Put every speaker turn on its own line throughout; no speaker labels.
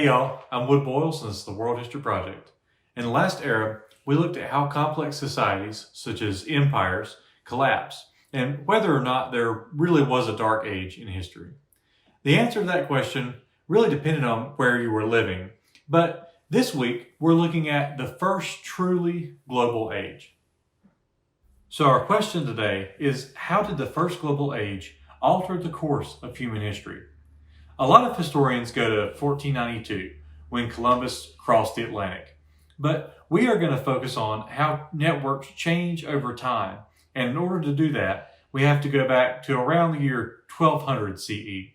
Hey y'all, I'm Wood Boyles and this is the World History Project. In the last era, we looked at how complex societies, such as empires, collapse, and whether or not there really was a dark age in history. The answer to that question really depended on where you were living, but this week we're looking at the first truly global age. So our question today is, how did the first global age alter the course of human history? A lot of historians go to 1492, when Columbus crossed the Atlantic. But we are going to focus on how networks change over time. And in order to do that, we have to go back to around the year 1200 CE.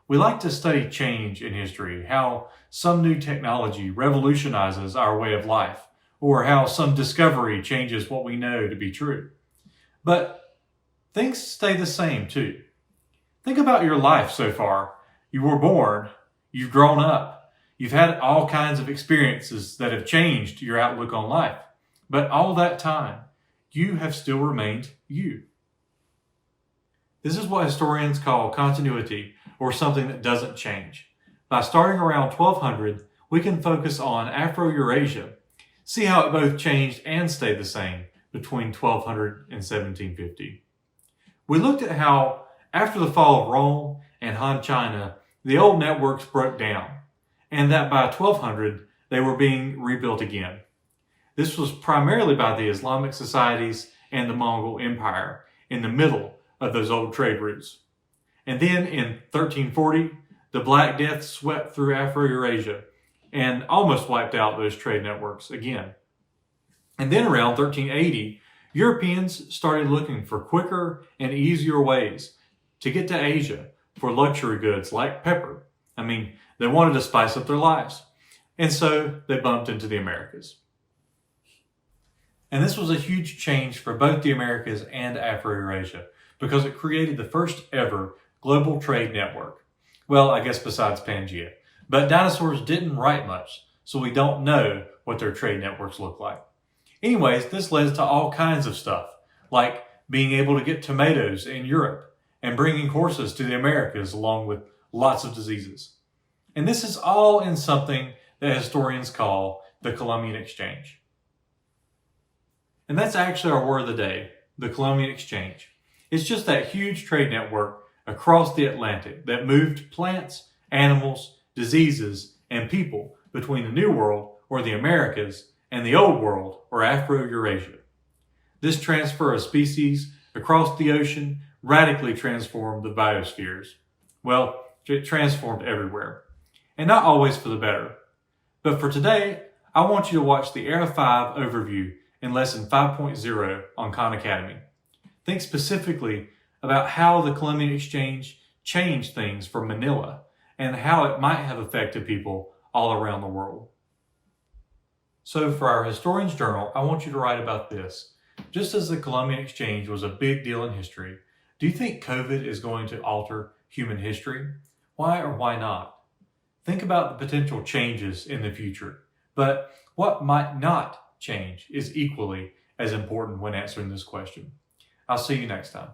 We like to study change in history, how some new technology revolutionizes our way of life, or how some discovery changes what we know to be true. But things stay the same too. Think about your life so far. You were born, you've grown up, you've had all kinds of experiences that have changed your outlook on life. But all that time, you have still remained you. This is what historians call continuity, or something that doesn't change. By starting around 1200, we can focus on Afro-Eurasia, see how it both changed and stayed the same between 1200 and 1750. We looked at how, after the fall of Rome and Han China, the old networks broke down, and that by 1200, they were being rebuilt again. This was primarily by the Islamic societies and the Mongol Empire in the middle of those old trade routes. And then in 1340, the Black Death swept through Afro-Eurasia and almost wiped out those trade networks again. And then around 1380, Europeans started looking for quicker and easier ways to get to Asia for luxury goods like pepper. They wanted to spice up their lives. And so they bumped into the Americas. And this was a huge change for both the Americas and Afro-Eurasia because it created the first ever global trade network. Well, I guess besides Pangea. But dinosaurs didn't write much, so we don't know what their trade networks look like. Anyways, this led to all kinds of stuff, like being able to get tomatoes in Europe and bringing horses to the Americas along with lots of diseases. And this is all in something that historians call the Columbian Exchange. And that's actually our word of the day, the Columbian Exchange. It's just that huge trade network across the Atlantic that moved plants, animals, diseases, and people between the New World, or the Americas, and the Old World, or Afro-Eurasia. This transfer of species across the ocean radically transformed the biospheres. Well, it transformed everywhere. And not always for the better. But for today, I want you to watch the Era 5 overview in Lesson 5.0 on Khan Academy. Think specifically about how the Columbian Exchange changed things for Manila and how it might have affected people all around the world. So for our Historian's Journal, I want you to write about this. Just as the Columbian Exchange was a big deal in history, do you think COVID is going to alter human history? Why or why not? Think about the potential changes in the future, but what might not change is equally as important when answering this question. I'll see you next time.